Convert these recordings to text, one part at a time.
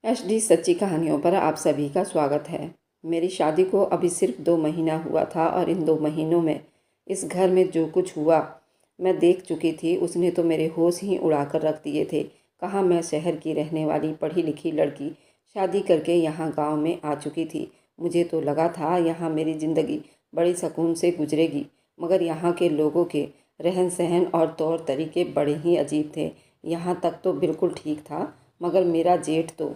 HD सच्ची कहानियों पर आप सभी का स्वागत है। मेरी शादी को अभी सिर्फ 2 महीना हुआ था और इन 2 महीनों में इस घर में जो कुछ हुआ मैं देख चुकी थी, उसने तो मेरे होश ही उड़ा कर रख दिए थे। कहाँ मैं शहर की रहने वाली पढ़ी लिखी लड़की शादी करके यहाँ गांव में आ चुकी थी। मुझे तो लगा था यहाँ मेरी ज़िंदगी बड़ी सुकून से गुजरेगी, मगर यहाँ के लोगों के रहन सहन और तौर तरीके बड़े ही अजीब थे। यहाँ तक तो बिल्कुल ठीक था, मगर मेरा जेठ तो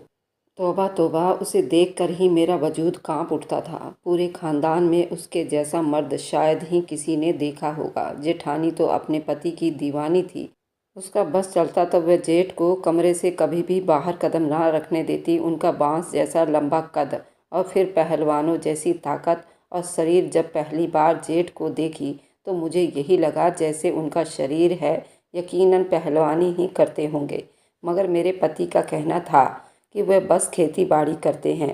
तौबा तौबा, उसे देखकर ही मेरा वजूद कांप उठता था। पूरे खानदान में उसके जैसा मर्द शायद ही किसी ने देखा होगा। जेठानी तो अपने पति की दीवानी थी। उसका बस चलता तो वह जेठ को कमरे से कभी भी बाहर कदम ना रखने देती। उनका बांस जैसा लंबा कद और फिर पहलवानों जैसी ताकत और शरीर। जब पहली बार जेठ को देखी तो मुझे यही लगा जैसे उनका शरीर है, यकीनन पहलवानी ही करते होंगे। मगर मेरे पति का कहना था कि वह बस खेती बाड़ी करते हैं,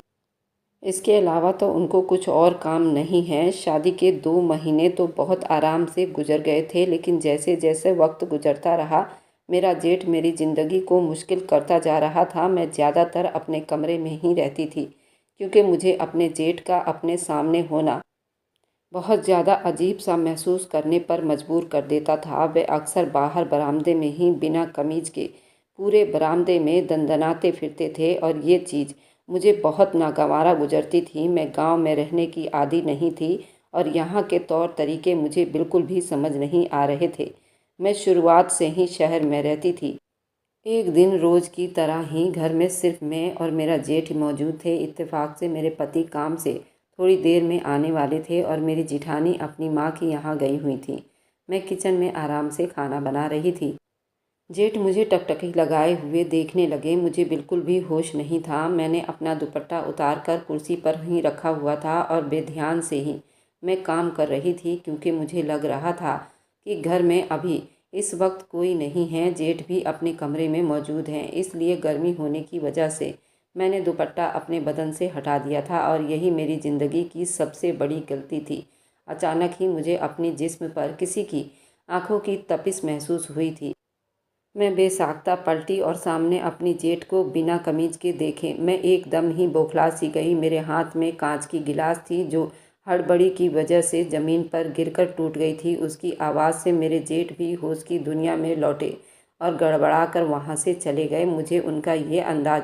इसके अलावा तो उनको कुछ और काम नहीं है। शादी के 2 महीने तो बहुत आराम से गुजर गए थे, लेकिन जैसे जैसे वक्त गुजरता रहा मेरा जेठ मेरी ज़िंदगी को मुश्किल करता जा रहा था। मैं ज़्यादातर अपने कमरे में ही रहती थी, क्योंकि मुझे अपने जेठ का अपने सामने होना बहुत ज़्यादा अजीब सा महसूस करने पर मजबूर कर देता था। वे अक्सर बाहर बरामदे में ही बिना कमीज के पूरे बरामदे में दंदनाते फिरते थे और ये चीज़ मुझे बहुत नागवारा गुजरती थी। मैं गांव में रहने की आदी नहीं थी और यहाँ के तौर तरीके मुझे बिल्कुल भी समझ नहीं आ रहे थे। मैं शुरुआत से ही शहर में रहती थी। एक दिन रोज़ की तरह ही घर में सिर्फ मैं और मेरा जेठ मौजूद थे। इत्तेफाक से मेरे पति काम से थोड़ी देर में आने वाले थे और मेरी जिठानी अपनी माँ की यहाँ गई हुई थी। मैं किचन में आराम से खाना बना रही थी। जेठ मुझे टकटकी लगाए हुए देखने लगे। मुझे बिल्कुल भी होश नहीं था। मैंने अपना दुपट्टा उतार कर कुर्सी पर ही रखा हुआ था और बेध्यान से ही मैं काम कर रही थी, क्योंकि मुझे लग रहा था कि घर में अभी इस वक्त कोई नहीं है। जेठ भी अपने कमरे में मौजूद हैं, इसलिए गर्मी होने की वजह से मैंने दुपट्टा अपने बदन से हटा दिया था और यही मेरी ज़िंदगी की सबसे बड़ी गलती थी। अचानक ही मुझे अपने जिस्म पर किसी की आंखों की तपिश महसूस हुई थी। मैं बेसाख्ता पलटी और सामने अपनी जेठ को बिना कमीज के देखे मैं एकदम ही बौखला सी गई। मेरे हाथ में कांच की गिलास थी जो हड़बड़ी की वजह से ज़मीन पर गिरकर टूट गई थी। उसकी आवाज़ से मेरे जेठ भी होश की दुनिया में लौटे और गड़बड़ा कर वहाँ से चले गए। मुझे उनका ये अंदाज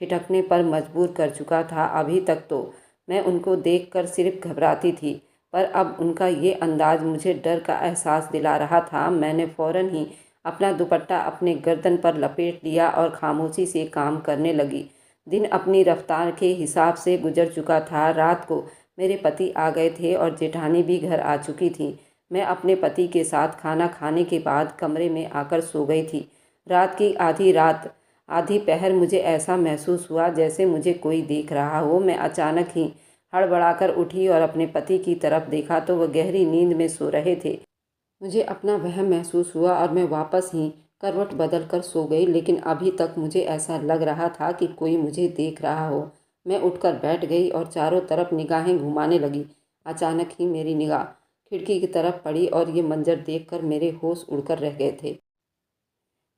ठिठकने पर मजबूर कर चुका था। अभी तक तो मैं उनको देख कर सिर्फ घबराती थी, पर अब उनका ये अंदाज मुझे डर का एहसास दिला रहा था। मैंने फ़ौरन ही अपना दुपट्टा अपने गर्दन पर लपेट लिया और खामोशी से काम करने लगी। दिन अपनी रफ्तार के हिसाब से गुजर चुका था। रात को मेरे पति आ गए थे और जेठानी भी घर आ चुकी थी। मैं अपने पति के साथ खाना खाने के बाद कमरे में आकर सो गई थी। रात आधी पहर मुझे ऐसा महसूस हुआ जैसे मुझे कोई देख रहा हो। मैं अचानक ही हड़बड़ाकर उठी और अपने पति की तरफ देखा तो वह गहरी नींद में सो रहे थे। मुझे अपना वहम महसूस हुआ और मैं वापस ही करवट बदल कर सो गई, लेकिन अभी तक मुझे ऐसा लग रहा था कि कोई मुझे देख रहा हो। मैं उठकर बैठ गई और चारों तरफ निगाहें घुमाने लगी। अचानक ही मेरी निगाह खिड़की की तरफ पड़ी और ये मंजर देखकर मेरे होश उड़कर रह गए थे।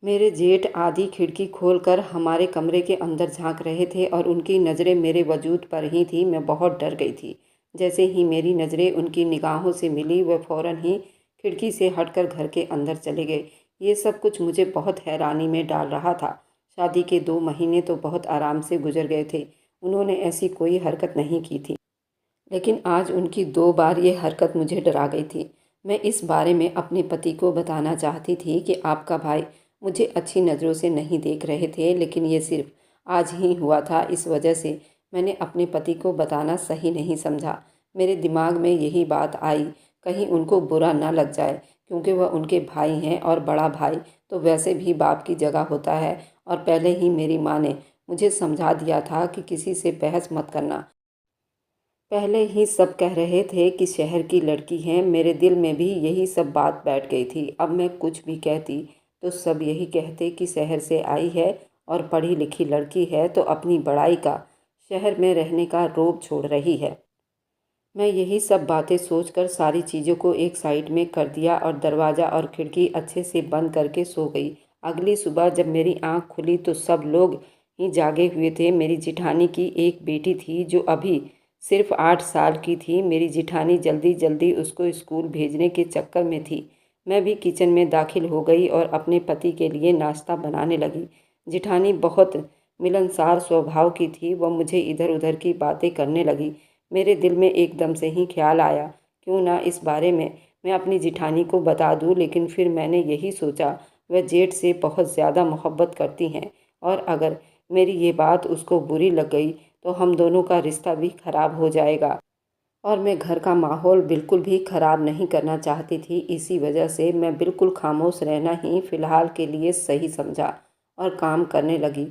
मेरे जेठ आधी खिड़की खोलकर हमारे कमरे के अंदर झांक रहे थे और उनकी नज़रें मेरे वजूद पर ही थी। मैं बहुत डर गई थी। जैसे ही मेरी नज़रें उनकी निगाहों से मिली, वह फ़ौरन ही खिड़की से हटकर घर के अंदर चले गए। ये सब कुछ मुझे बहुत हैरानी में डाल रहा था। शादी के 2 महीने तो बहुत आराम से गुजर गए थे। उन्होंने ऐसी कोई हरकत नहीं की थी, लेकिन आज उनकी 2 बार ये हरकत मुझे डरा गई थी। मैं इस बारे में अपने पति को बताना चाहती थी कि आपका भाई मुझे अच्छी नज़रों से नहीं देख रहे थे, लेकिन ये सिर्फ आज ही हुआ था। इस वजह से मैंने अपने पति को बताना सही नहीं समझा। मेरे दिमाग में यही बात आई, कहीं उनको बुरा ना लग जाए, क्योंकि वह उनके भाई हैं और बड़ा भाई तो वैसे भी बाप की जगह होता है। और पहले ही मेरी माँ ने मुझे समझा दिया था कि किसी से बहस मत करना। पहले ही सब कह रहे थे कि शहर की लड़की है। मेरे दिल में भी यही सब बात बैठ गई थी। अब मैं कुछ भी कहती तो सब यही कहते कि शहर से आई है और पढ़ी लिखी लड़की है तो अपनी बड़ाई का शहर में रहने का रोब छोड़ रही है। मैं यही सब बातें सोचकर सारी चीज़ों को एक साइड में कर दिया और दरवाज़ा और खिड़की अच्छे से बंद करके सो गई। अगली सुबह जब मेरी आँख खुली तो सब लोग ही जागे हुए थे। मेरी जिठानी की एक बेटी थी जो अभी सिर्फ 8 साल की थी। मेरी जिठानी जल्दी जल्दी उसको स्कूल भेजने के चक्कर में थी। मैं भी किचन में दाखिल हो गई और अपने पति के लिए नाश्ता बनाने लगी। जिठानी बहुत मिलनसार स्वभाव की थी। वह मुझे इधर उधर की बातें करने लगी। मेरे दिल में एकदम से ही ख्याल आया, क्यों ना इस बारे में मैं अपनी जिठानी को बता दूं। लेकिन फिर मैंने यही सोचा, वह जेठ से बहुत ज़्यादा मोहब्बत करती हैं और अगर मेरी ये बात उसको बुरी लग गई तो हम दोनों का रिश्ता भी खराब हो जाएगा और मैं घर का माहौल बिल्कुल भी खराब नहीं करना चाहती थी। इसी वजह से मैं बिल्कुल खामोश रहना ही फ़िलहाल के लिए सही समझा और काम करने लगी।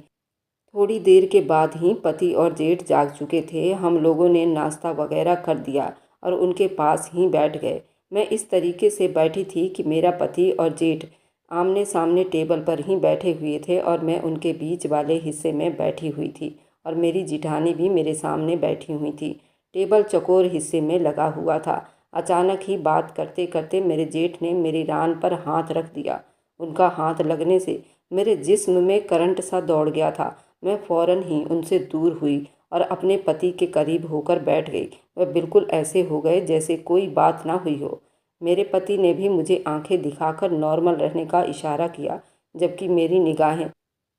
थोड़ी देर के बाद ही पति और जेठ जाग चुके थे। हम लोगों ने नाश्ता वगैरह कर दिया और उनके पास ही बैठ गए। मैं इस तरीके से बैठी थी कि मेरा पति और जेठ आमने सामने टेबल पर ही बैठे हुए थे और मैं उनके बीच वाले हिस्से में बैठी हुई थी और मेरी जिठानी भी मेरे सामने बैठी हुई थी। टेबल चौकोर हिस्से में लगा हुआ था। अचानक ही बात करते करते मेरे जेठ ने मेरी रान पर हाथ रख दिया। उनका हाथ लगने से मेरे जिस्म में करंट सा दौड़ गया था। मैं फ़ौरन ही उनसे दूर हुई और अपने पति के करीब होकर बैठ गई। वह बिल्कुल ऐसे हो गए जैसे कोई बात ना हुई हो। मेरे पति ने भी मुझे आंखें दिखाकर नॉर्मल रहने का इशारा किया, जबकि मेरी निगाहें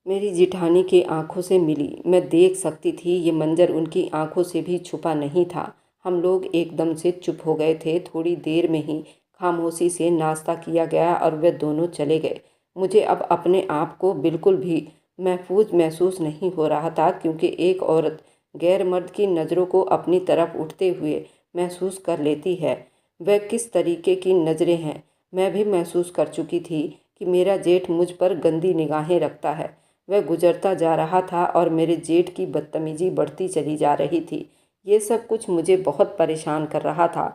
मेरी जिठानी की आंखों से मिली। मैं देख सकती थी ये मंजर उनकी आंखों से भी छुपा नहीं था। हम लोग एकदम से चुप हो गए थे। थोड़ी देर में ही खामोशी से नाश्ता किया गया और वे दोनों चले गए। मुझे अब अपने आप को बिल्कुल भी महफूज महसूस नहीं हो रहा था, क्योंकि एक औरत गैर मर्द की नज़रों को अपनी तरफ उठते हुए महसूस कर लेती है। वह किस तरीके की नज़रें हैं मैं भी महसूस कर चुकी थी कि मेरा जेठ मुझ पर गंदी निगाहें रखता है। वह गुजरता जा रहा था और मेरे जेठ की बदतमीजी बढ़ती चली जा रही थी। ये सब कुछ मुझे बहुत परेशान कर रहा था।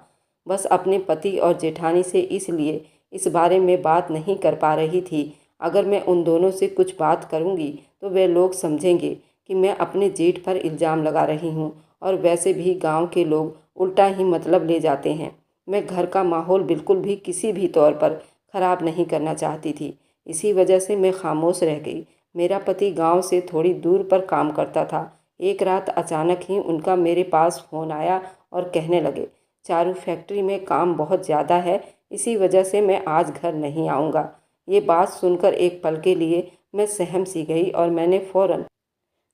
बस अपने पति और जेठानी से इसलिए इस बारे में बात नहीं कर पा रही थी। अगर मैं उन दोनों से कुछ बात करूंगी तो वे लोग समझेंगे कि मैं अपने जेठ पर इल्ज़ाम लगा रही हूँ और वैसे भी गांव के लोग उल्टा ही मतलब ले जाते हैं। मैं घर का माहौल बिल्कुल भी किसी भी तौर पर ख़राब नहीं करना चाहती थी। इसी वजह से मैं खामोश रह गई। मेरा पति गांव से थोड़ी दूर पर काम करता था। एक रात अचानक ही उनका मेरे पास फ़ोन आया और कहने लगे, चारू फैक्ट्री में काम बहुत ज़्यादा है, इसी वजह से मैं आज घर नहीं आऊँगा। ये बात सुनकर एक पल के लिए मैं सहम सी गई और मैंने फ़ौरन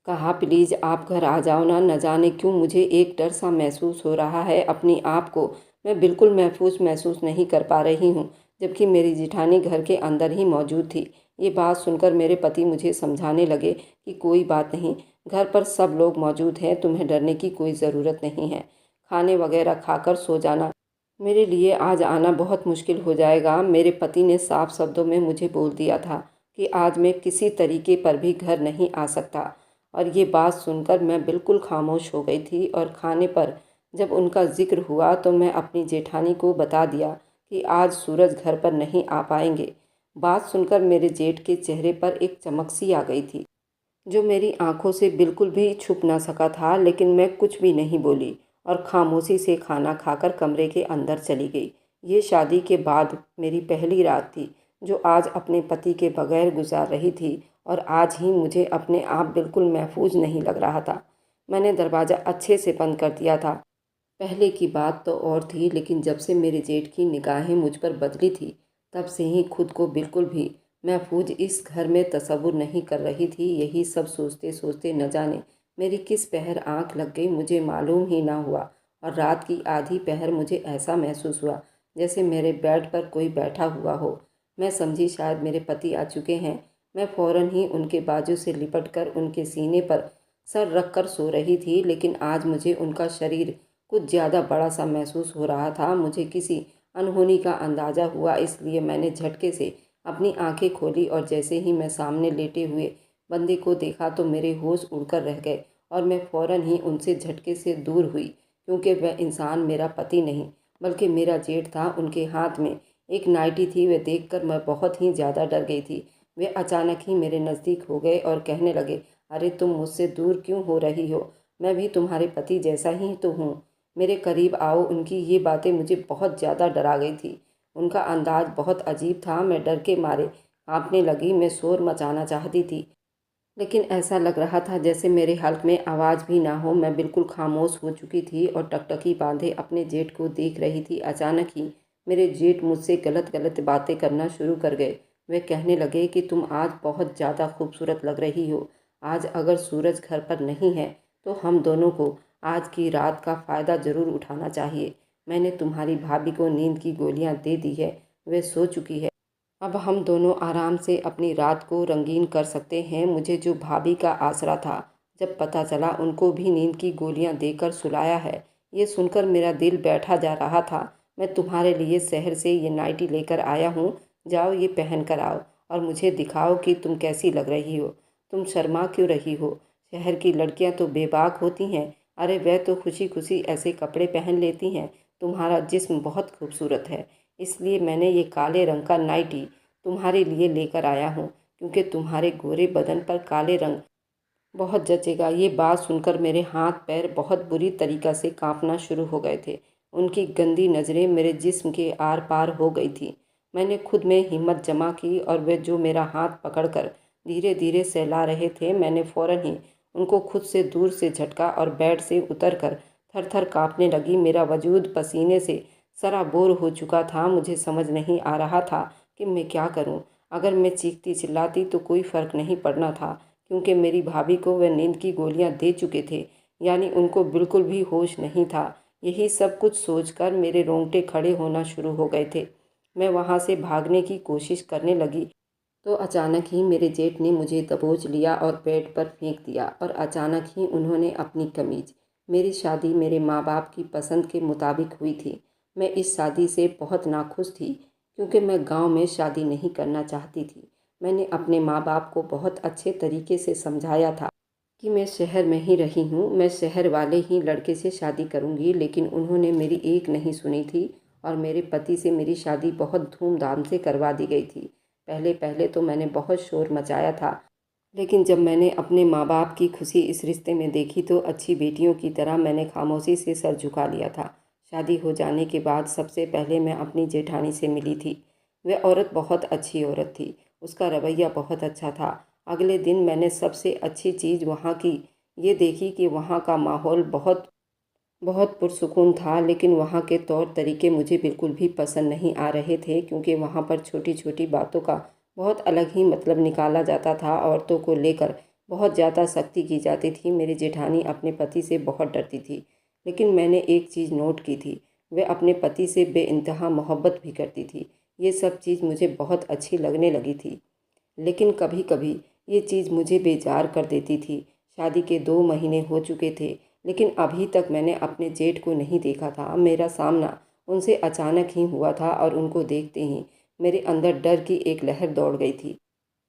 कहा, प्लीज़ आप घर आ जाओ ना। न जाने क्यों मुझे एक डर सा महसूस हो रहा है। अपनी आप को मैं बिल्कुल महफूज महसूस नहीं कर पा रही हूँ, जबकि मेरी जिठानी घर के अंदर ही मौजूद थी। ये बात सुनकर मेरे पति मुझे समझाने लगे कि कोई बात नहीं, घर पर सब लोग मौजूद हैं, तुम्हें डरने की कोई ज़रूरत नहीं है। खाने वगैरह खाकर सो जाना। मेरे लिए आज आना बहुत मुश्किल हो जाएगा। मेरे पति ने साफ शब्दों में मुझे बोल दिया था कि आज मैं किसी तरीके पर भी घर नहीं आ सकता। और ये बात सुनकर मैं बिल्कुल खामोश हो गई थी और खाने पर जब उनका जिक्र हुआ तो मैं अपनी जेठानी को बता दिया कि आज सूरज घर पर नहीं आ पाएंगे। बात सुनकर मेरे जेठ के चेहरे पर एक चमक सी आ गई थी, जो मेरी आंखों से बिल्कुल भी छुप ना सका था। लेकिन मैं कुछ भी नहीं बोली और खामोशी से खाना खाकर कमरे के अंदर चली गई। ये शादी के बाद मेरी पहली रात थी, जो आज अपने पति के बगैर गुजार रही थी और आज ही मुझे अपने आप बिल्कुल महफूज नहीं लग रहा था। मैंने दरवाज़ा अच्छे से बंद कर दिया था। पहले की बात तो और थी, लेकिन जब से मेरे जेठ की निगाहें मुझ पर बदली थी, तब से ही खुद को बिल्कुल भी महफूज इस घर में तसव्वुर नहीं कर रही थी। यही सब सोचते सोचते न जाने मेरी किस पहर आंख लग गई, मुझे मालूम ही ना हुआ। और रात की आधी पहर मुझे ऐसा महसूस हुआ जैसे मेरे बेड पर कोई बैठा हुआ हो। मैं समझी शायद मेरे पति आ चुके हैं। मैं फ़ौरन ही उनके बाजू से लिपट कर उनके सीने पर सर रख कर सो रही थी, लेकिन आज मुझे उनका शरीर कुछ ज़्यादा बड़ा सा महसूस हो रहा था। मुझे किसी अनहोनी का अंदाज़ा हुआ, इसलिए मैंने झटके से अपनी आंखें खोली और जैसे ही मैं सामने लेटे हुए बंदे को देखा तो मेरे होश उड़कर रह गए और मैं फ़ौरन ही उनसे झटके से दूर हुई, क्योंकि वह इंसान मेरा पति नहीं बल्कि मेरा जेठ था। उनके हाथ में एक नाइटी थी। वह देखकर मैं बहुत ही ज़्यादा डर गई थी। वे अचानक ही मेरे नज़दीक हो गए और कहने लगे, अरे तुम मुझसे दूर क्यों हो रही हो? मैं भी तुम्हारे पति जैसा ही तो हूँ, मेरे करीब आओ। उनकी ये बातें मुझे बहुत ज़्यादा डरा गई थी। उनका अंदाज बहुत अजीब था। मैं डर के मारे कांपने लगी। मैं शोर मचाना चाहती थी, लेकिन ऐसा लग रहा था जैसे मेरे हल्क में आवाज़ भी ना हो। मैं बिल्कुल खामोश हो चुकी थी और टकटकी बांधे अपने जेठ को देख रही थी। अचानक ही मेरे जेठ मुझसे गलत गलत बातें करना शुरू कर गए। वे कहने लगे कि तुम आज बहुत ज़्यादा खूबसूरत लग रही हो। आज अगर सूरज घर पर नहीं है तो हम दोनों को आज की रात का फ़ायदा ज़रूर उठाना चाहिए। मैंने तुम्हारी भाभी को नींद की गोलियां दे दी है, वे सो चुकी है। अब हम दोनों आराम से अपनी रात को रंगीन कर सकते हैं। मुझे जो भाभी का आसरा था, जब पता चला उनको भी नींद की गोलियां देकर सुलाया है, ये सुनकर मेरा दिल बैठा जा रहा था। मैं तुम्हारे लिए शहर से ये नाइटी लेकर आया हूँ, जाओ ये पहन कर आओ और मुझे दिखाओ कि तुम कैसी लग रही हो। तुम शर्मा क्यों रही हो? शहर की लड़कियां तो बेबाक होती हैं। अरे वह तो खुशी खुशी ऐसे कपड़े पहन लेती हैं। तुम्हारा जिस्म बहुत खूबसूरत है, इसलिए मैंने ये काले रंग का नाइटी तुम्हारे लिए लेकर आया हूँ, क्योंकि तुम्हारे गोरे बदन पर काले रंग बहुत जचेगा। ये बात सुनकर मेरे हाथ पैर बहुत बुरी तरीक़ा से कांपना शुरू हो गए थे। उनकी गंदी नज़रें मेरे जिस्म के आर पार हो गई थी। मैंने खुद में हिम्मत जमा की और वे जो मेरा हाथ पकड़कर धीरे धीरे सहला रहे थे, मैंने फ़ौरन ही उनको खुद से दूर से झटका और बेड से उतरकर थर थर काँपने लगी। मेरा वजूद पसीने से सराबोर हो चुका था। मुझे समझ नहीं आ रहा था कि मैं क्या करूं। अगर मैं चीखती चिल्लाती तो कोई फ़र्क नहीं पड़ना था, क्योंकि मेरी भाभी को वे नींद की गोलियां दे चुके थे, यानी उनको बिल्कुल भी होश नहीं था। यही सब कुछ सोचकर मेरे रोंगटे खड़े होना शुरू हो गए थे। मैं वहां से भागने की कोशिश करने लगी तो अचानक ही मेरे जेठ ने मुझे दबोच लिया और बेड पर फेंक दिया। और अचानक ही उन्होंने अपनी कमीज, मेरी शादी मेरे माँ बाप की पसंद के मुताबिक हुई थी। मैं इस शादी से बहुत नाखुश थी, क्योंकि मैं गांव में शादी नहीं करना चाहती थी। मैंने अपने माँ बाप को बहुत अच्छे तरीके से समझाया था कि मैं शहर में ही रही हूँ, मैं शहर वाले ही लड़के से शादी करूँगी, लेकिन उन्होंने मेरी एक नहीं सुनी थी और मेरे पति से मेरी शादी बहुत धूमधाम से करवा दी गई थी। पहले पहले तो मैंने बहुत शोर मचाया था, लेकिन जब मैंने अपने माँ बाप की खुशी इस रिश्ते में देखी तो अच्छी बेटियों की तरह मैंने खामोशी से सर झुका लिया था। शादी हो जाने के बाद सबसे पहले मैं अपनी जेठानी से मिली थी। वह औरत बहुत अच्छी औरत थी, उसका रवैया बहुत अच्छा था। अगले दिन मैंने सबसे अच्छी चीज़ वहाँ की ये देखी कि वहाँ का माहौल बहुत बहुत पुरसुकून था, लेकिन वहाँ के तौर तरीके मुझे बिल्कुल भी पसंद नहीं आ रहे थे, क्योंकि वहाँ पर छोटी छोटी बातों का बहुत अलग ही मतलब निकाला जाता था। औरतों को लेकर बहुत ज़्यादा सख्ती की जाती थी। मेरी जेठानी अपने पति से बहुत डरती थी, लेकिन मैंने एक चीज़ नोट की थी, वह अपने पति से बेइंतहा मोहब्बत भी करती थी। ये सब चीज़ मुझे बहुत अच्छी लगने लगी थी, लेकिन कभी कभी ये चीज़ मुझे बेजार कर देती थी। शादी के 2 महीने हो चुके थे, लेकिन अभी तक मैंने अपने जेठ को नहीं देखा था। मेरा सामना उनसे अचानक ही हुआ था और उनको देखते ही मेरे अंदर डर की एक लहर दौड़ गई थी।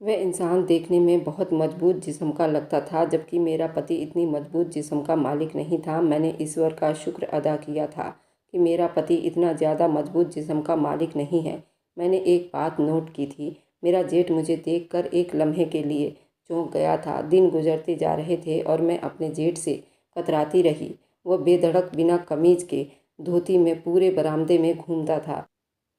वह इंसान देखने में बहुत मजबूत जिस्म का लगता था, जबकि मेरा पति इतनी मजबूत जिस्म का मालिक नहीं था। मैंने ईश्वर का शुक्र अदा किया था कि मेरा पति इतना ज़्यादा मजबूत जिस्म का मालिक नहीं है। मैंने एक बात नोट की थी, मेरा जेठ मुझे देखकर एक लम्हे के लिए चौंक गया था। दिन गुजरते जा रहे थे और मैं अपने जेठ से कतराती रही। वह बेधड़क बिना कमीज के धोती में पूरे बरामदे में घूमता था।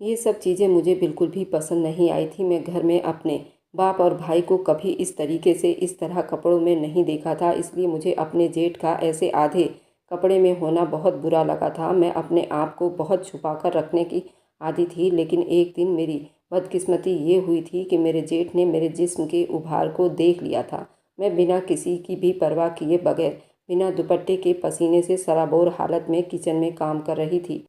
ये सब चीज़ें मुझे बिल्कुल भी पसंद नहीं आई थी। मैं घर में अपने बाप और भाई को कभी इस तरीके से इस तरह कपड़ों में नहीं देखा था, इसलिए मुझे अपने जेठ का ऐसे आधे कपड़े में होना बहुत बुरा लगा था। मैं अपने आप को बहुत छुपा कर रखने की आदी थी, लेकिन एक दिन मेरी बदकिस्मती ये हुई थी कि मेरे जेठ ने मेरे जिस्म के उभार को देख लिया था। मैं बिना किसी की भी परवाह किए बगैर, बिना दुपट्टे के पसीने से सराबोर हालत में किचन में काम कर रही थी,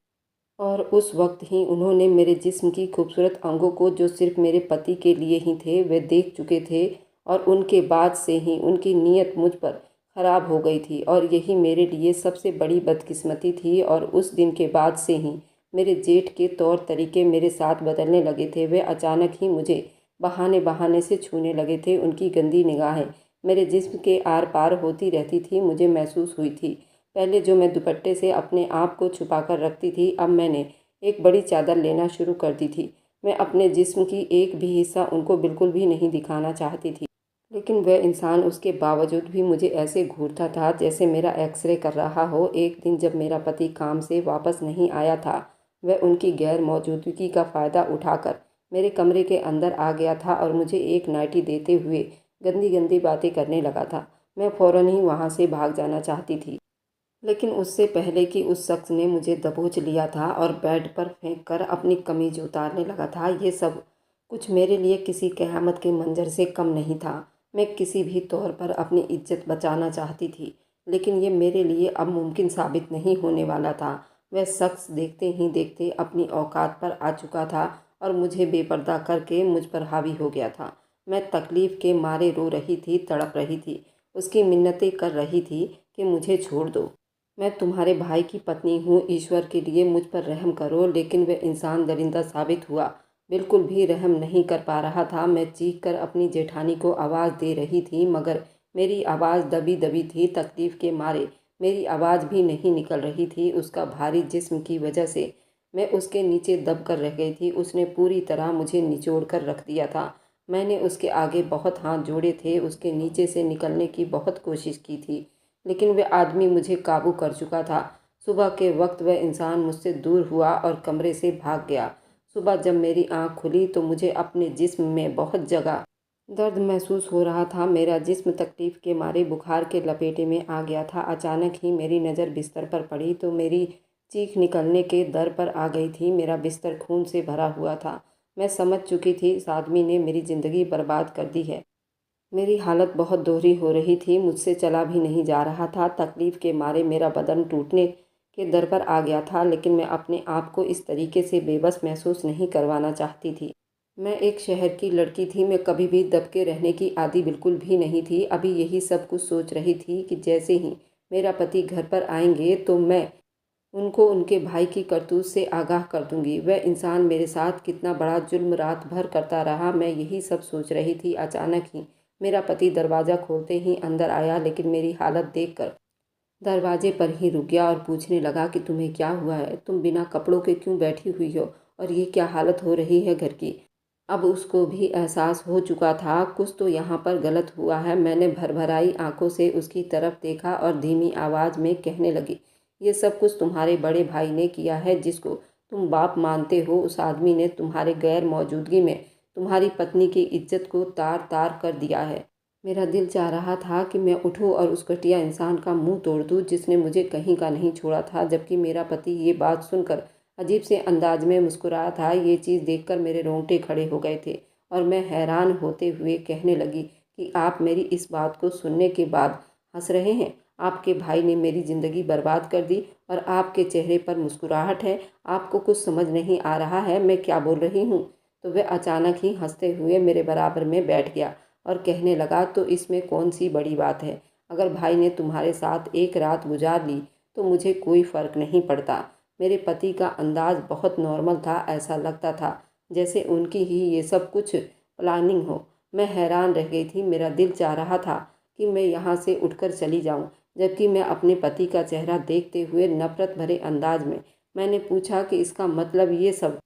और उस वक्त ही उन्होंने मेरे जिस्म की खूबसूरत अंगों को, जो सिर्फ मेरे पति के लिए ही थे, वे देख चुके थे। और उनके बाद से ही उनकी नीयत मुझ पर ख़राब हो गई थी, और यही मेरे लिए सबसे बड़ी बदकिस्मती थी। और उस दिन के बाद से ही मेरे जेठ के तौर तरीके मेरे साथ बदलने लगे थे। वे अचानक ही मुझे बहाने बहाने से छूने लगे थे। उनकी गंदी निगाहें मेरे जिस्म के आर पार होती रहती थी। मुझे महसूस हुई थी, पहले जो मैं दुपट्टे से अपने आप को छुपा कर रखती थी, अब मैंने एक बड़ी चादर लेना शुरू कर दी थी। मैं अपने जिस्म की एक भी हिस्सा उनको बिल्कुल भी नहीं दिखाना चाहती थी, लेकिन वह इंसान उसके बावजूद भी मुझे ऐसे घूरता था जैसे मेरा एक्सरे कर रहा हो। एक दिन जब मेरा पति काम से वापस नहीं आया था, वह उनकी गैर मौजूदगी का फ़ायदा उठाकर मेरे कमरे के अंदर आ गया था और मुझे एक नाइटी देते हुए गंदी गंदी बातें करने लगा था। मैं फ़ौरन ही वहाँ से भाग जाना चाहती थी, लेकिन उससे पहले कि उस शख्स ने मुझे दबोच लिया था और बेड पर फेंक कर अपनी कमीज उतारने लगा था। ये सब कुछ मेरे लिए किसी क़यामत के मंजर से कम नहीं था। मैं किसी भी तौर पर अपनी इज्जत बचाना चाहती थी, लेकिन ये मेरे लिए अब मुमकिन साबित नहीं होने वाला था। वह शख्स देखते ही देखते अपनी औकात पर आ चुका था और मुझे बेपर्दा करके मुझ पर हावी हो गया था। मैं तकलीफ़ के मारे रो रही थी, तड़प रही थी, उसकी मिन्नतें कर रही थी कि मुझे छोड़ दो। मैं तुम्हारे भाई की पत्नी हूँ, ईश्वर के लिए मुझ पर रहम करो। लेकिन वह इंसान दरिंदा साबित हुआ, बिल्कुल भी रहम नहीं कर पा रहा था। मैं चीख कर अपनी जेठानी को आवाज़ दे रही थी, मगर मेरी आवाज़ दबी दबी थी। तकलीफ़ के मारे मेरी आवाज़ भी नहीं निकल रही थी। उसका भारी जिस्म की वजह से मैं उसके नीचे दब कर रह गई थी। उसने पूरी तरह मुझे निचोड़ कर रख दिया था। मैंने उसके आगे बहुत हाथ जोड़े थे, उसके नीचे से निकलने की बहुत कोशिश की थी, लेकिन वह आदमी मुझे काबू कर चुका था। सुबह के वक्त वह इंसान मुझसे दूर हुआ और कमरे से भाग गया। सुबह जब मेरी आंख खुली तो मुझे अपने जिस्म में बहुत जगह दर्द महसूस हो रहा था। मेरा जिस्म तकलीफ़ के मारे बुखार के लपेटे में आ गया था। अचानक ही मेरी नज़र बिस्तर पर पड़ी तो मेरी चीख निकलने के दर पर आ गई थी। मेरा बिस्तर खून से भरा हुआ था। मैं समझ चुकी थी इस आदमी ने मेरी ज़िंदगी बर्बाद कर दी है। मेरी हालत बहुत दोहरी हो रही थी, मुझसे चला भी नहीं जा रहा था। तकलीफ़ के मारे मेरा बदन टूटने के दर पर आ गया था, लेकिन मैं अपने आप को इस तरीके से बेबस महसूस नहीं करवाना चाहती थी। मैं एक शहर की लड़की थी, मैं कभी भी दबके रहने की आदी बिल्कुल भी नहीं थी। अभी यही सब कुछ सोच रही थी कि जैसे ही मेरा पति घर पर आएंगे तो मैं उनको उनके भाई की करतूत से आगाह कर दूंगी। वह इंसान मेरे साथ कितना बड़ा जुल्म रात भर करता रहा, मैं यही सब सोच रही थी। अचानक ही मेरा पति दरवाज़ा खोलते ही अंदर आया, लेकिन मेरी हालत देखकर दरवाजे पर ही रुक गया और पूछने लगा कि तुम्हें क्या हुआ है? तुम बिना कपड़ों के क्यों बैठी हुई हो? और ये क्या हालत हो रही है घर की? अब उसको भी एहसास हो चुका था कुछ तो यहाँ पर गलत हुआ है। मैंने भरभराई आंखों से उसकी तरफ देखा और धीमी आवाज़ में कहने लगी, ये सब कुछ तुम्हारे बड़े भाई ने किया है, जिसको तुम बाप मानते हो। उस आदमी ने तुम्हारे गैर मौजूदगी में तुम्हारी पत्नी की इज्जत को तार तार कर दिया है। मेरा दिल चाह रहा था कि मैं उठूं और उस घटिया इंसान का मुंह तोड़ दूं जिसने मुझे कहीं का नहीं छोड़ा था। जबकि मेरा पति ये बात सुनकर अजीब से अंदाज में मुस्कुराया था। ये चीज़ देखकर मेरे रोंगटे खड़े हो गए थे और मैं हैरान होते हुए कहने लगी कि आप मेरी इस बात को सुनने के बाद हंस रहे हैं? आपके भाई ने मेरी ज़िंदगी बर्बाद कर दी और आपके चेहरे पर मुस्कुराहट है। आपको कुछ समझ नहीं आ रहा है मैं क्या बोल रही हूँ? तो वह अचानक ही हंसते हुए मेरे बराबर में बैठ गया और कहने लगा, तो इसमें कौन सी बड़ी बात है? अगर भाई ने तुम्हारे साथ एक रात गुजार ली तो मुझे कोई फ़र्क नहीं पड़ता। मेरे पति का अंदाज़ बहुत नॉर्मल था, ऐसा लगता था जैसे उनकी ही ये सब कुछ प्लानिंग हो। मैं हैरान रह गई थी। मेरा दिल चाह रहा था कि मैं यहाँ से उठकर चली जाऊँ, जबकि मैं अपने पति का चेहरा देखते हुए नफ़रत भरे अंदाज में मैंने पूछा कि इसका मतलब ये सब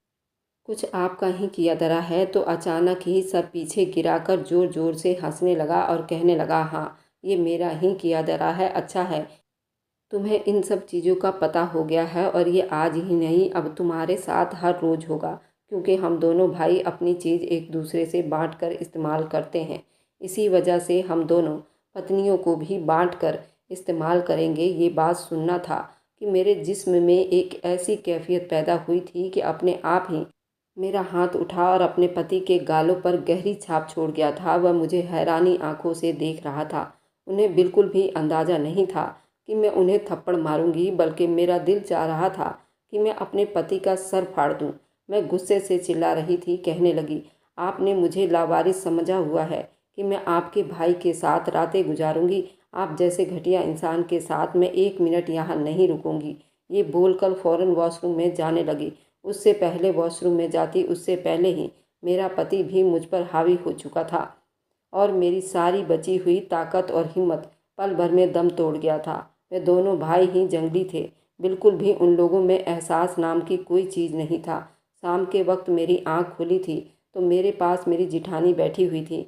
कुछ आपका ही किया धरा है? तो अचानक ही सर पीछे गिराकर ज़ोर ज़ोर से हंसने लगा और कहने लगा, हाँ, ये मेरा ही किया धरा है। अच्छा है, तुम्हें इन सब चीज़ों का पता हो गया है और ये आज ही नहीं, अब तुम्हारे साथ हर रोज़ होगा, क्योंकि हम दोनों भाई अपनी चीज़ एक दूसरे से बांट कर इस्तेमाल करते हैं। इसी वजह से हम दोनों पत्नियों को भी बांट कर इस्तेमाल करेंगे। ये बात सुनना था कि मेरे जिस्म में एक ऐसी कैफियत पैदा हुई थी कि अपने आप ही मेरा हाथ उठा और अपने पति के गालों पर गहरी छाप छोड़ गया था। वह मुझे हैरानी आंखों से देख रहा था। उन्हें बिल्कुल भी अंदाज़ा नहीं था कि मैं उन्हें थप्पड़ मारूंगी, बल्कि मेरा दिल चाह रहा था कि मैं अपने पति का सर फाड़ दूं। मैं गुस्से से चिल्ला रही थी, कहने लगी, आपने मुझे लावारिस समझा हुआ है कि मैं आपके भाई के साथ रातें गुजारूंगी। आप जैसे घटिया इंसान के साथ मैं एक मिनट यहाँ नहीं रुकूंगी। ये बोलकर फ़ौरन वॉशरूम में जाने लगी। उससे पहले वॉशरूम में जाती, उससे पहले ही मेरा पति भी मुझ पर हावी हो चुका था और मेरी सारी बची हुई ताकत और हिम्मत पल भर में दम तोड़ गया था। वे दोनों भाई ही जंगली थे, बिल्कुल भी उन लोगों में एहसास नाम की कोई चीज़ नहीं था। शाम के वक्त मेरी आंख खुली थी तो मेरे पास मेरी जिठानी बैठी हुई थी।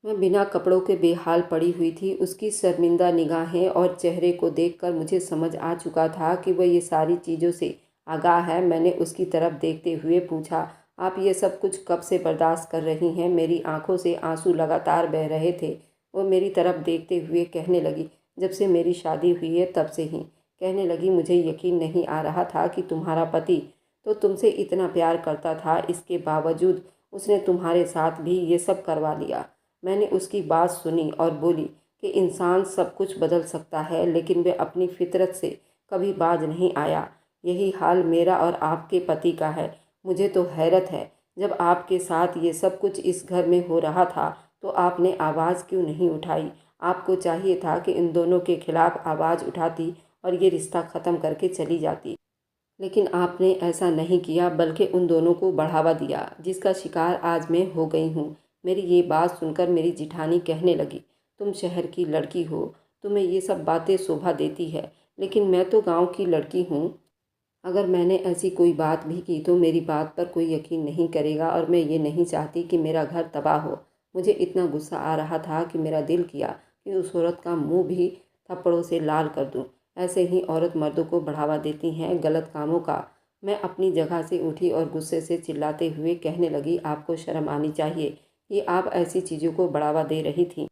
मैं बिना कपड़ों के बेहाल पड़ी हुई थी। उसकी शर्मिंदा निगाहें और चेहरे को देखकर मुझे समझ आ चुका था कि वह ये सारी चीज़ों से आगाह है। मैंने उसकी तरफ देखते हुए पूछा, आप ये सब कुछ कब से बर्दाश्त कर रही हैं? मेरी आंखों से आंसू लगातार बह रहे थे। वो मेरी तरफ देखते हुए कहने लगी, जब से मेरी शादी हुई है तब से ही। कहने लगी, मुझे यकीन नहीं आ रहा था कि तुम्हारा पति तो तुमसे इतना प्यार करता था, इसके बावजूद उसने तुम्हारे साथ भी ये सब करवा लिया। मैंने उसकी बात सुनी और बोली कि इंसान सब कुछ बदल सकता है, लेकिन वह अपनी फितरत से कभी बाज नहीं आया। यही हाल मेरा और आपके पति का है। मुझे तो हैरत है, जब आपके साथ ये सब कुछ इस घर में हो रहा था तो आपने आवाज़ क्यों नहीं उठाई? आपको चाहिए था कि इन दोनों के खिलाफ आवाज़ उठाती और ये रिश्ता ख़त्म करके चली जाती। लेकिन आपने ऐसा नहीं किया, बल्कि उन दोनों को बढ़ावा दिया, जिसका शिकार आज मैं हो गई हूँ। मेरी ये बात सुनकर मेरी जिठानी कहने लगी, तुम शहर की लड़की हो, तुम्हें ये सब बातें शोभा देती है, लेकिन मैं तो गांव की लड़की हूँ। अगर मैंने ऐसी कोई बात भी की तो मेरी बात पर कोई यकीन नहीं करेगा, और मैं ये नहीं चाहती कि मेरा घर तबाह हो। मुझे इतना गुस्सा आ रहा था कि मेरा दिल किया कि उस औरत का मुंह भी थप्पड़ों से लाल कर दूं। ऐसे ही औरत मर्दों को बढ़ावा देती हैं गलत कामों का। मैं अपनी जगह से उठी और गुस्से से चिल्लाते हुए कहने लगी, आपको शर्म आनी चाहिए कि आप ऐसी चीज़ों को बढ़ावा दे रही थी।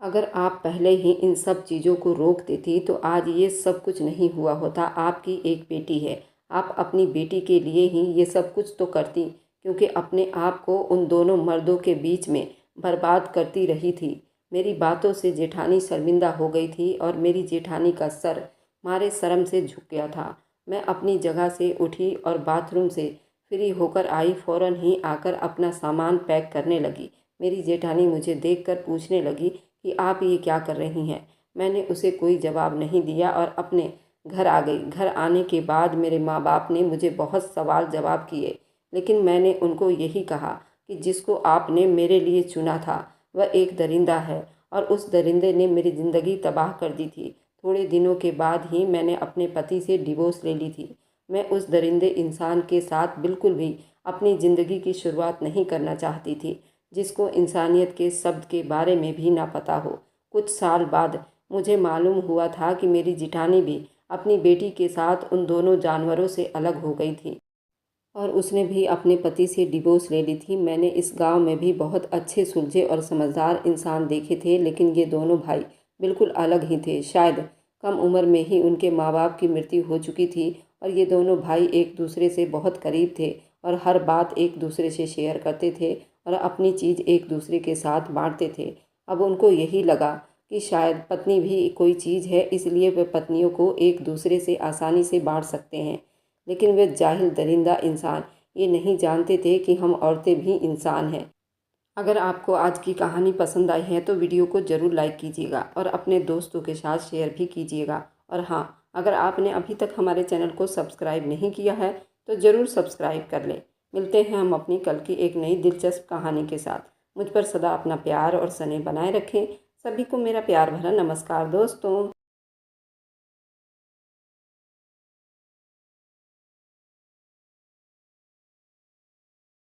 अगर आप पहले ही इन सब चीज़ों को रोक देती तो आज ये सब कुछ नहीं हुआ होता। आपकी एक बेटी है, आप अपनी बेटी के लिए ही ये सब कुछ तो करती, क्योंकि अपने आप को उन दोनों मर्दों के बीच में बर्बाद करती रही थी। मेरी बातों से जेठानी शर्मिंदा हो गई थी और मेरी जेठानी का सर मारे शर्म से झुक गया था। मैं अपनी जगह से उठी और बाथरूम से फ्री होकर आई। फ़ौरन ही आकर अपना सामान पैक करने लगी। मेरी जेठानी मुझे देखकर पूछने लगी कि आप ये क्या कर रही हैं? मैंने उसे कोई जवाब नहीं दिया और अपने घर आ गई। घर आने के बाद मेरे माँ बाप ने मुझे बहुत सवाल जवाब किए, लेकिन मैंने उनको यही कहा कि जिसको आपने मेरे लिए चुना था वह एक दरिंदा है, और उस दरिंदे ने मेरी ज़िंदगी तबाह कर दी थी। थोड़े दिनों के बाद ही मैंने अपने पति से डिवोर्स ले ली थी। मैं उस दरिंदे इंसान के साथ बिल्कुल भी अपनी ज़िंदगी की शुरुआत नहीं करना चाहती थी, जिसको इंसानियत के शब्द के बारे में भी ना पता हो। कुछ साल बाद मुझे मालूम हुआ था कि मेरी जिठानी भी अपनी बेटी के साथ उन दोनों जानवरों से अलग हो गई थी, और उसने भी अपने पति से डिवोर्स ले ली थी। मैंने इस गांव में भी बहुत अच्छे सुलझे और समझदार इंसान देखे थे, लेकिन ये दोनों भाई बिल्कुल अलग ही थे। शायद कम उम्र में ही उनके माँ बाप की मृत्यु हो चुकी थी, और ये दोनों भाई एक दूसरे से बहुत करीब थे और हर बात एक दूसरे से शेयर करते थे और अपनी चीज़ एक दूसरे के साथ बांटते थे। अब उनको यही लगा कि शायद पत्नी भी कोई चीज़ है, इसलिए वे पत्नियों को एक दूसरे से आसानी से बांट सकते हैं। लेकिन वे जाहिल दरिंदा इंसान ये नहीं जानते थे कि हम औरतें भी इंसान हैं। अगर आपको आज की कहानी पसंद आई है तो वीडियो को ज़रूर लाइक कीजिएगा और अपने दोस्तों के साथ शेयर भी कीजिएगा। और हाँ, अगर आपने अभी तक हमारे चैनल को सब्सक्राइब नहीं किया है तो ज़रूर सब्सक्राइब कर लें। मिलते हैं हम अपनी कल की एक नई दिलचस्प कहानी के साथ। मुझ पर सदा अपना प्यार और स्नेह बनाए रखें। सभी को मेरा प्यार भरा नमस्कार दोस्तों।